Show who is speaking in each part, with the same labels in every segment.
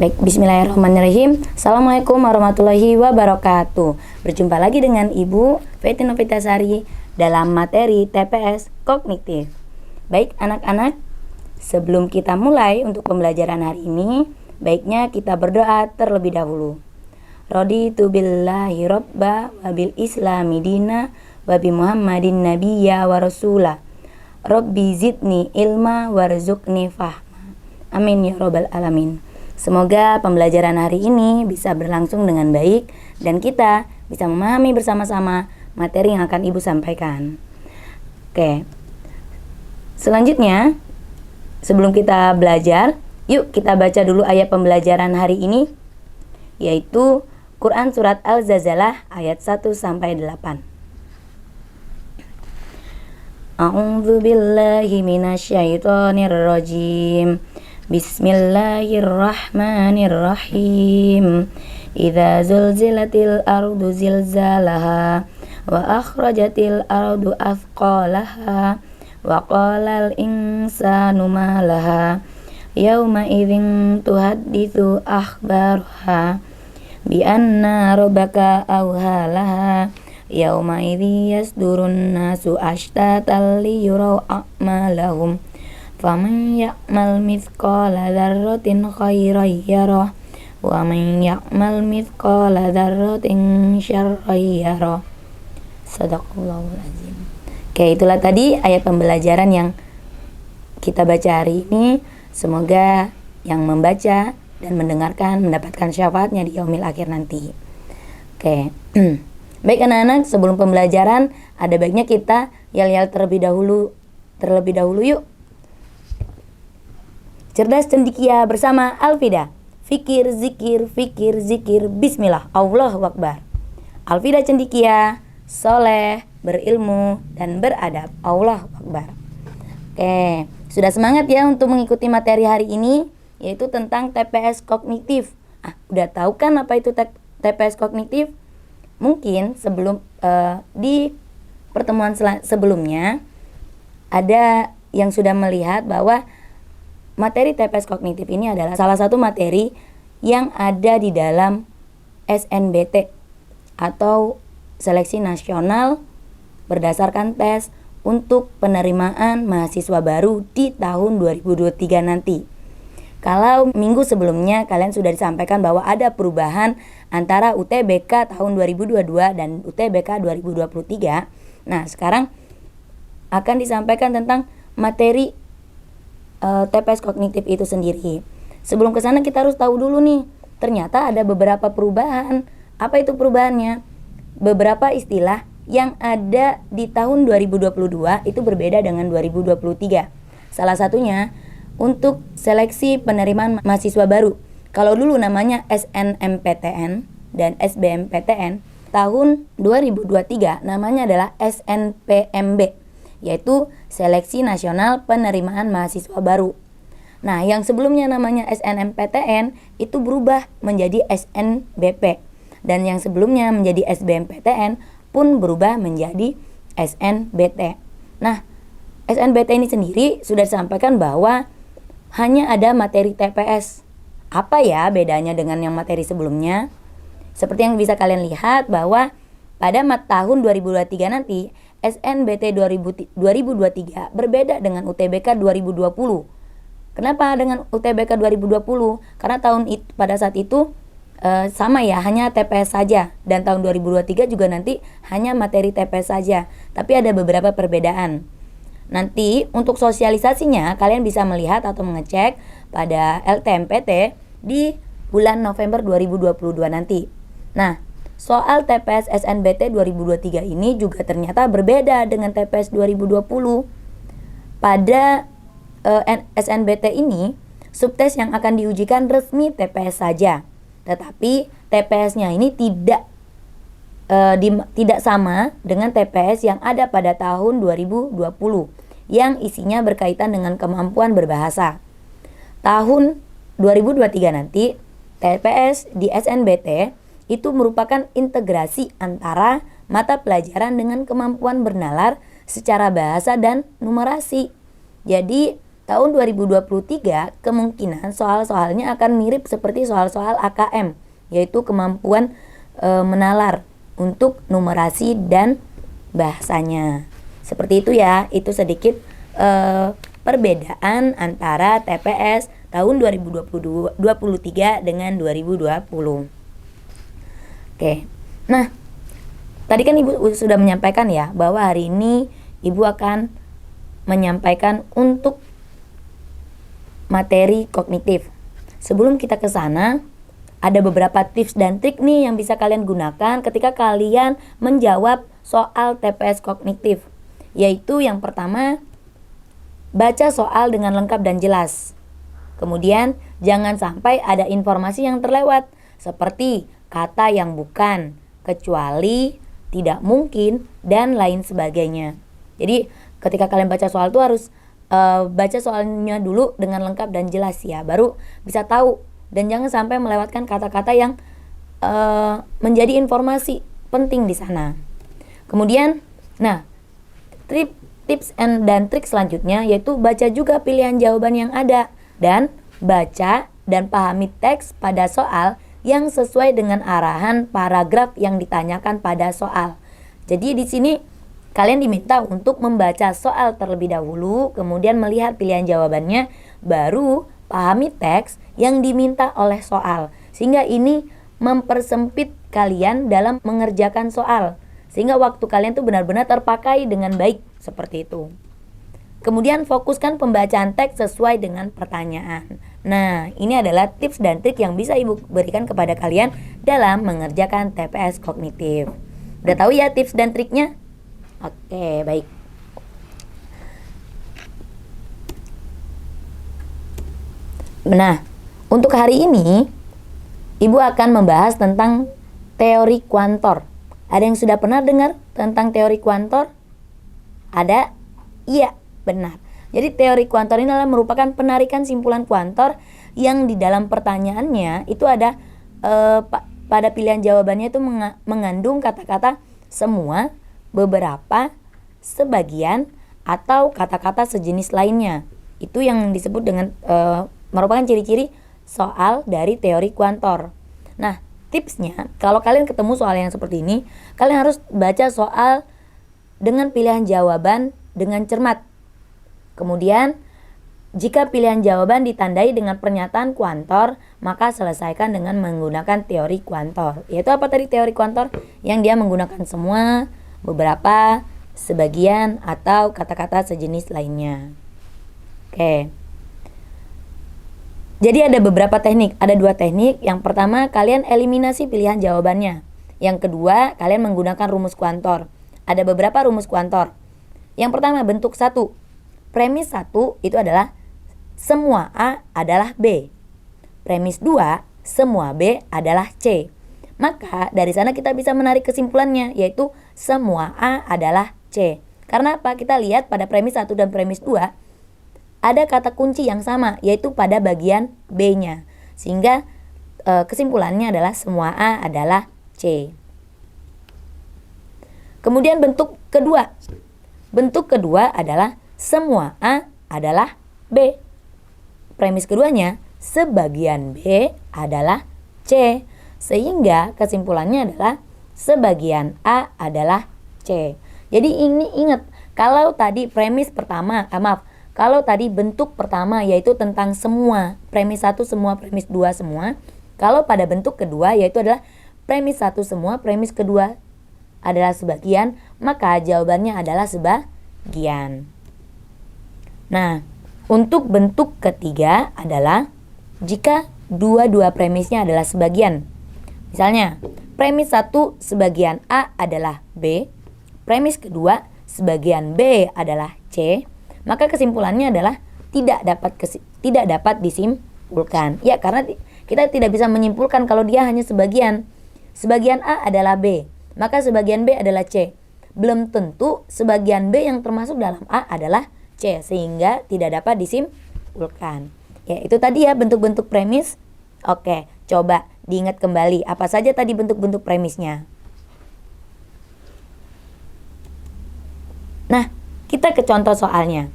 Speaker 1: Baik, bismillahirrahmanirrahim. Assalamualaikum warahmatullahi wabarakatuh. Berjumpa lagi dengan Ibu Fety Novitasari dalam materi TPS Kognitif. Baik anak-anak, sebelum kita mulai untuk pembelajaran hari ini, baiknya kita berdoa terlebih dahulu. Raditu billahi robba wa bil islami dina wa bi muhammadin nabiyya wa rasula. Rabbi zidni ilma warzuqni fahma. Amin ya robbal alamin. Semoga pembelajaran hari ini bisa berlangsung dengan baik dan kita bisa memahami bersama-sama materi yang akan Ibu sampaikan. Oke. Selanjutnya, sebelum kita belajar, yuk kita baca dulu ayat pembelajaran hari ini, yaitu Quran Surat Al-Zalzalah ayat 1 sampai 8. A'udzu billahi minasyaitonir rajim. Bismillahirrahmanirrahim. Idza zulzilatil ardu zilzalaha wa akhrajatil ardu athqalaha wa qalal insanu ma laha yauma idzin tuhadditsu akhbaraha bi anna rabbaka awhalaha yauma idzi yasdurun nasu ashtatan liyuraw a'malahum faman ya'mal mithqala dzarratin khairan yarah wa man ya'mal mithqala dzarratin syarran yarah. Shadaqallahul azim. Oke, itulah tadi ayat pembelajaran yang kita baca hari ini. Semoga yang membaca dan mendengarkan mendapatkan syafaatnya di yaumil akhir nanti. Oke. Baik anak-anak, sebelum pembelajaran ada baiknya kita yel-yel terlebih dahulu yuk. Cerdas cendikia bersama Alfida. Fikir, zikir, bismillah, Allahu Akbar. Alfida cendikia, soleh, berilmu, dan beradab, Allahu Akbar. Oke, sudah semangat ya untuk mengikuti materi hari ini, yaitu tentang TPS Kognitif. Udah tahu kan apa itu TPS Kognitif? Mungkin sebelum di pertemuan sebelumnya ada yang sudah melihat bahwa materi TPS Kognitif ini adalah salah satu materi yang ada di dalam SNBT atau Seleksi Nasional berdasarkan tes untuk penerimaan mahasiswa baru di tahun 2023 nanti. Kalau minggu sebelumnya kalian sudah disampaikan bahwa ada perubahan antara UTBK tahun 2022 dan UTBK 2023. Nah, sekarang akan disampaikan tentang materi TPS Kognitif itu sendiri. Sebelum ke sana kita harus tahu dulu nih, ternyata ada beberapa perubahan. Apa itu perubahannya? Beberapa istilah yang ada di tahun 2022 itu berbeda dengan 2023. Salah satunya untuk seleksi penerimaan mahasiswa baru. Kalau dulu namanya SNMPTN dan SBMPTN, tahun 2023 namanya adalah SNPMB, yaitu Seleksi Nasional Penerimaan Mahasiswa Baru. Nah, yang sebelumnya namanya SNMPTN itu berubah menjadi SNBP, dan yang sebelumnya menjadi SBMPTN pun berubah menjadi SNBT. Nah, SNBT ini sendiri sudah disampaikan bahwa hanya ada materi TPS. Apa ya bedanya dengan yang materi sebelumnya? Seperti yang bisa kalian lihat bahwa pada tahun 2023 nanti SNBT 2023 berbeda dengan UTBK 2020. Kenapa dengan UTBK 2020? Karena pada saat itu sama ya, hanya TPS saja, dan tahun 2023 juga nanti hanya materi TPS saja. Tapi ada beberapa perbedaan. Nanti untuk sosialisasinya kalian bisa melihat atau mengecek pada LTMPT di bulan November 2022 nanti. Nah, soal TPS SNBT 2023 ini juga ternyata berbeda dengan TPS 2020. Pada SNBT ini, subtes yang akan diujikan resmi TPS saja. Tetapi TPS-nya ini tidak sama dengan TPS yang ada pada tahun 2020 yang isinya berkaitan dengan kemampuan berbahasa. Tahun 2023 nanti TPS di SNBT itu merupakan integrasi antara mata pelajaran dengan kemampuan bernalar secara bahasa dan numerasi. Jadi tahun 2023 kemungkinan soal-soalnya akan mirip seperti soal-soal AKM, yaitu kemampuan menalar untuk numerasi dan bahasanya. Seperti itu ya, itu sedikit perbedaan antara TPS tahun 2023 dengan 2020. Oke. Nah, tadi kan Ibu sudah menyampaikan ya bahwa hari ini Ibu akan menyampaikan untuk materi kognitif. Sebelum kita ke sana, ada beberapa tips dan trik nih yang bisa kalian gunakan ketika kalian menjawab soal TPS kognitif. Yaitu yang pertama, baca soal dengan lengkap dan jelas. Kemudian, jangan sampai ada informasi yang terlewat, seperti kata yang bukan, kecuali, tidak mungkin, dan lain sebagainya. Jadi, ketika kalian baca soal itu harus baca soalnya dulu dengan lengkap dan jelas ya, baru bisa tahu. Dan jangan sampai melewatkan kata-kata yang menjadi informasi penting di sana. Kemudian, nah, tips dan trik selanjutnya yaitu baca juga pilihan jawaban yang ada dan baca dan pahami teks pada soal yang sesuai dengan arahan paragraf yang ditanyakan pada soal. Jadi di sini kalian diminta untuk membaca soal terlebih dahulu, kemudian melihat pilihan jawabannya, baru pahami teks yang diminta oleh soal. Sehingga ini mempersempit kalian dalam mengerjakan soal, sehingga waktu kalian tuh benar-benar terpakai dengan baik, seperti itu. Kemudian fokuskan pembacaan teks sesuai dengan pertanyaan. Nah, ini adalah tips dan trik yang bisa Ibu berikan kepada kalian dalam mengerjakan TPS kognitif. Udah tahu ya tips dan triknya? Oke, baik. Nah, untuk hari ini Ibu akan membahas tentang teori kuantor. Ada yang sudah pernah dengar tentang teori kuantor? Ada? Iya, benar. Jadi teori kuantor ini adalah merupakan penarikan simpulan kuantor yang di dalam pertanyaannya itu ada pada pilihan jawabannya itu mengandung kata-kata semua, beberapa, sebagian, atau kata-kata sejenis lainnya. Itu yang disebut dengan merupakan ciri-ciri soal dari teori kuantor. Nah, tipsnya kalau kalian ketemu soal yang seperti ini, kalian harus baca soal dengan pilihan jawaban dengan cermat. Kemudian, jika pilihan jawaban ditandai dengan pernyataan kuantor, maka selesaikan dengan menggunakan teori kuantor. Yaitu apa tadi teori kuantor? Yang dia menggunakan semua, beberapa, sebagian, atau kata-kata sejenis lainnya. Oke. Jadi ada beberapa teknik, ada 2 teknik. Yang pertama, kalian eliminasi pilihan jawabannya. Yang kedua, kalian menggunakan rumus kuantor. Ada beberapa rumus kuantor. Yang pertama, bentuk 1. Premis 1 itu adalah semua A adalah B. Premis 2, semua B adalah C. Maka dari sana kita bisa menarik kesimpulannya, yaitu semua A adalah C. Karena apa? Kita lihat pada premis 1 dan premis 2 ada kata kunci yang sama, yaitu pada bagian B-nya. Sehingga kesimpulannya adalah semua A adalah C. Kemudian bentuk kedua. Bentuk kedua adalah semua A adalah B. Premis keduanya, sebagian B adalah C. Sehingga kesimpulannya adalah sebagian A adalah C. Jadi ini ingat, kalau tadi premis pertama, kalau tadi bentuk pertama yaitu tentang semua, premis 1 semua, premis 2 semua. Kalau pada bentuk kedua yaitu adalah premis 1 semua, premis kedua adalah sebagian, maka jawabannya adalah sebagian. Nah, untuk bentuk ketiga adalah jika dua-dua premisnya adalah sebagian. Misalnya, premis 1 sebagian A adalah B, premis kedua sebagian B adalah C, maka kesimpulannya adalah tidak dapat disimpulkan. Ya, karena kita tidak bisa menyimpulkan kalau dia hanya sebagian. Sebagian A adalah B, maka sebagian B adalah C. Belum tentu sebagian B yang termasuk dalam A adalah C, sehingga tidak dapat disimpulkan. Ya, itu tadi ya bentuk-bentuk premis. Oke, coba diingat kembali apa saja tadi bentuk-bentuk premisnya. Nah, kita ke contoh soalnya.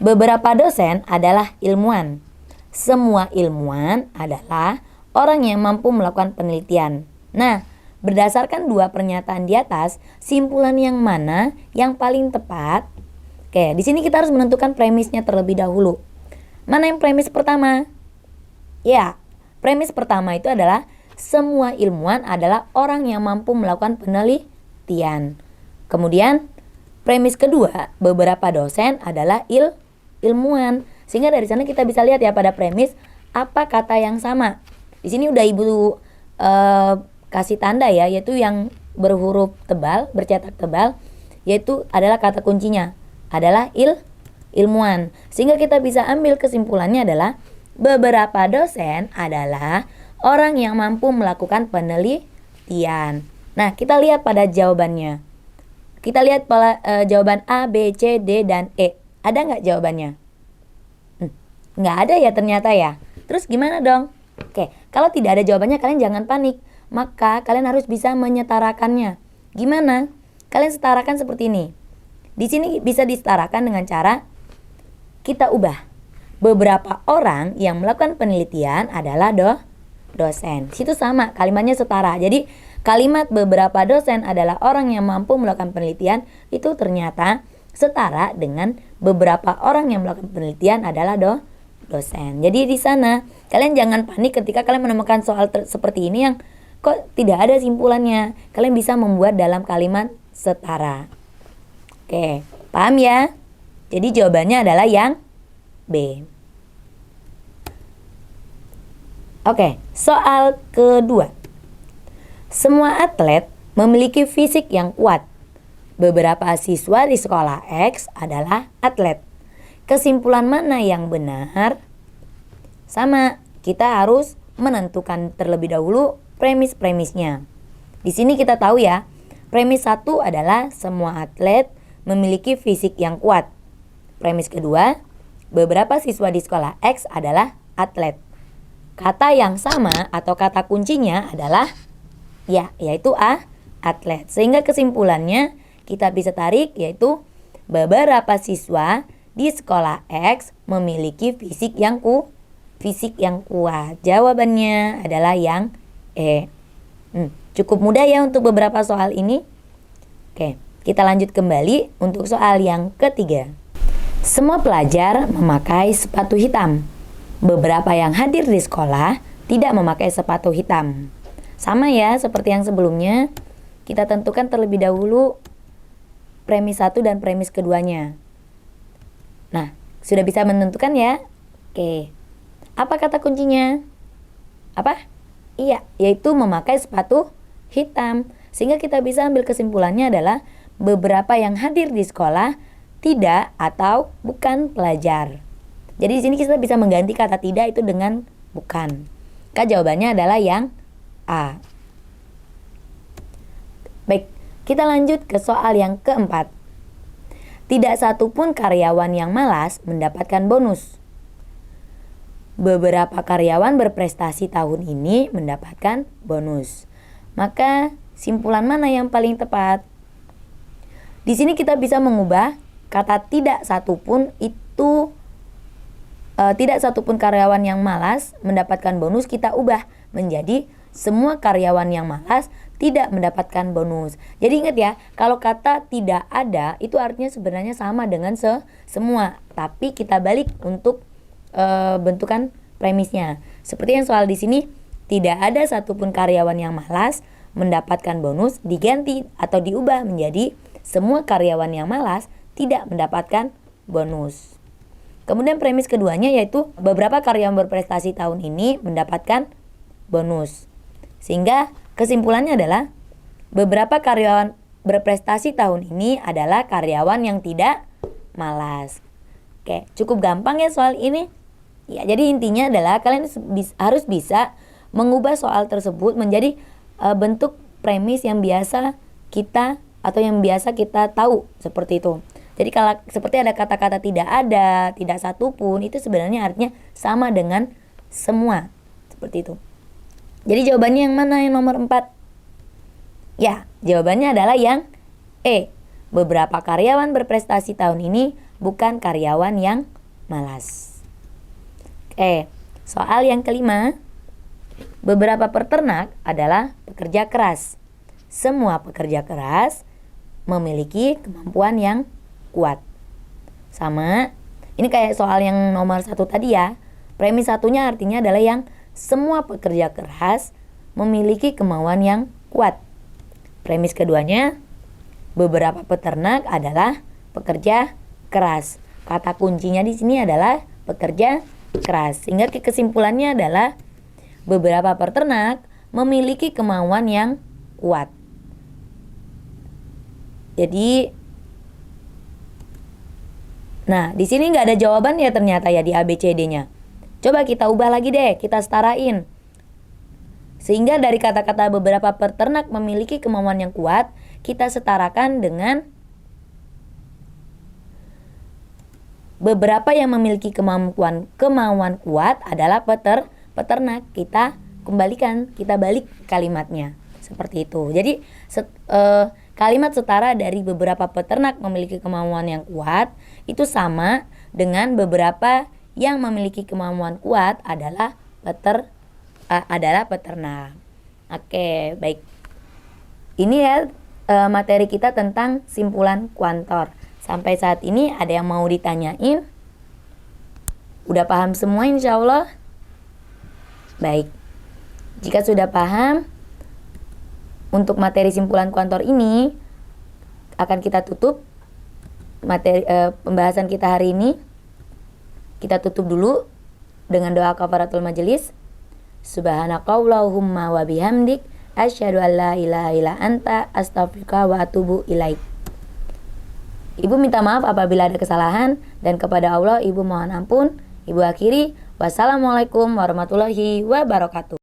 Speaker 1: Beberapa dosen adalah ilmuwan. Semua ilmuwan adalah orang yang mampu melakukan penelitian. Nah, berdasarkan dua pernyataan di atas, simpulan yang mana yang paling tepat? Oke, di sini kita harus menentukan premisnya terlebih dahulu. Mana yang premis pertama? Ya, premis pertama itu adalah semua ilmuwan adalah orang yang mampu melakukan penelitian. Kemudian, premis kedua, beberapa dosen adalah ilmuwan. Sehingga dari sana kita bisa lihat ya pada premis apa kata yang sama. Di sini udah Ibu kasih tanda ya, yaitu yang berhuruf tebal, bercetak tebal, yaitu adalah kata kuncinya adalah ilmuwan. Sehingga kita bisa ambil kesimpulannya adalah beberapa dosen adalah orang yang mampu melakukan penelitian. Nah, kita lihat pada jawabannya. Kita lihat jawaban A, B, C, D, dan E. Ada nggak jawabannya? Nggak ada ya ternyata ya. Terus gimana dong? Oke, kalau tidak ada jawabannya kalian jangan panik. Maka kalian harus bisa menyetarakannya. Gimana? Kalian setarakan seperti ini. Di sini bisa disetarakan dengan cara kita ubah. Beberapa orang yang melakukan penelitian adalah dosen. Situ sama, kalimatnya setara. Jadi kalimat beberapa dosen adalah orang yang mampu melakukan penelitian itu ternyata setara dengan beberapa orang yang melakukan penelitian adalah dosen. Jadi di sana kalian jangan panik ketika kalian menemukan soal seperti ini yang kok tidak ada simpulannya. Kalian bisa membuat dalam kalimat setara. Oke, paham ya? Jadi jawabannya adalah yang B. Oke, soal kedua. Semua atlet memiliki fisik yang kuat. Beberapa siswa di sekolah X adalah atlet. Kesimpulan mana yang benar? Sama, kita harus menentukan terlebih dahulu premis-premisnya. Di sini kita tahu ya, premis 1 adalah semua atlet memiliki fisik yang kuat. Premis kedua, beberapa siswa di sekolah X adalah atlet. Kata yang sama atau kata kuncinya adalah yaitu atlet. Sehingga kesimpulannya kita bisa tarik yaitu beberapa siswa di sekolah X memiliki fisik yang kuat. Jawabannya adalah yang E. Cukup mudah ya untuk beberapa soal ini. Oke, kita lanjut kembali untuk soal yang ketiga. Semua pelajar memakai sepatu hitam. Beberapa yang hadir di sekolah tidak memakai sepatu hitam. Sama ya seperti yang sebelumnya, kita tentukan terlebih dahulu premis 1 dan premis keduanya. Nah, sudah bisa menentukan ya? Oke. Apa kata kuncinya? Apa? Iya, yaitu memakai sepatu hitam. Sehingga kita bisa ambil kesimpulannya adalah beberapa yang hadir di sekolah tidak atau bukan pelajar. Jadi di sini kita bisa mengganti kata tidak itu dengan bukan. Maka jawabannya adalah yang A. Baik, kita lanjut ke soal yang keempat. Tidak satu pun karyawan yang malas mendapatkan bonus. Beberapa karyawan berprestasi tahun ini mendapatkan bonus. Maka simpulan mana yang paling tepat? Di sini kita bisa mengubah kata tidak satupun itu tidak satupun karyawan yang malas mendapatkan bonus kita ubah menjadi semua karyawan yang malas tidak mendapatkan bonus. Jadi ingat ya, kalau kata tidak ada itu artinya sebenarnya sama dengan semua, tapi kita balik untuk bentukan premisnya. Seperti yang soal di sini, tidak ada satupun karyawan yang malas mendapatkan bonus diganti atau diubah menjadi semua karyawan yang malas tidak mendapatkan bonus. Kemudian premis keduanya yaitu beberapa karyawan berprestasi tahun ini mendapatkan bonus. Sehingga kesimpulannya adalah beberapa karyawan berprestasi tahun ini adalah karyawan yang tidak malas. Oke, cukup gampang ya soal ini. Ya, jadi intinya adalah kalian harus bisa mengubah soal tersebut menjadi bentuk premis yang biasa kita atau yang biasa kita tahu seperti itu. Jadi kalau seperti ada kata-kata tidak ada, tidak satu pun, itu sebenarnya artinya sama dengan semua. Seperti itu. Jadi jawabannya yang mana yang nomor 4? Ya, jawabannya adalah yang E. Beberapa karyawan berprestasi tahun ini bukan karyawan yang malas. Oke, soal yang kelima. Beberapa peternak adalah pekerja keras. Semua pekerja keras memiliki kemampuan yang kuat. Sama, ini kayak soal yang nomor 1 tadi ya. Premis satunya artinya adalah yang semua pekerja keras memiliki kemauan yang kuat. Premis keduanya, beberapa peternak adalah pekerja keras. Kata kuncinya di sini adalah pekerja keras. Sehingga kesimpulannya adalah beberapa peternak memiliki kemauan yang kuat. Jadi, nah di sini nggak ada jawaban ya ternyata ya di ABCD-nya. Coba kita ubah lagi deh, kita setarain. Sehingga dari kata-kata beberapa peternak memiliki kemauan yang kuat, kita setarakan dengan beberapa yang memiliki kemauan kuat adalah peternak. Kita kembalikan, kita balik kalimatnya. Seperti itu. Jadi kalimat setara dari beberapa peternak memiliki kemauan yang kuat itu sama dengan beberapa yang memiliki kemauan kuat adalah peternak. Oke, baik. Ini ya materi kita tentang simpulan kuantor. Sampai saat ini ada yang mau ditanyain? Udah paham semua insya Allah? Baik. Jika sudah paham, untuk materi simpulan kuantor ini akan kita tutup materi pembahasan kita hari ini. Kita tutup dulu dengan doa kafaratul majelis. Subhanakallahumma wa bihamdik asyhadu an la ilaha illa anta astaghfiruka wa atubu ilaik. Ibu minta maaf apabila ada kesalahan dan kepada Allah Ibu mohon ampun. Ibu akhiri, wassalamualaikum warahmatullahi wabarakatuh.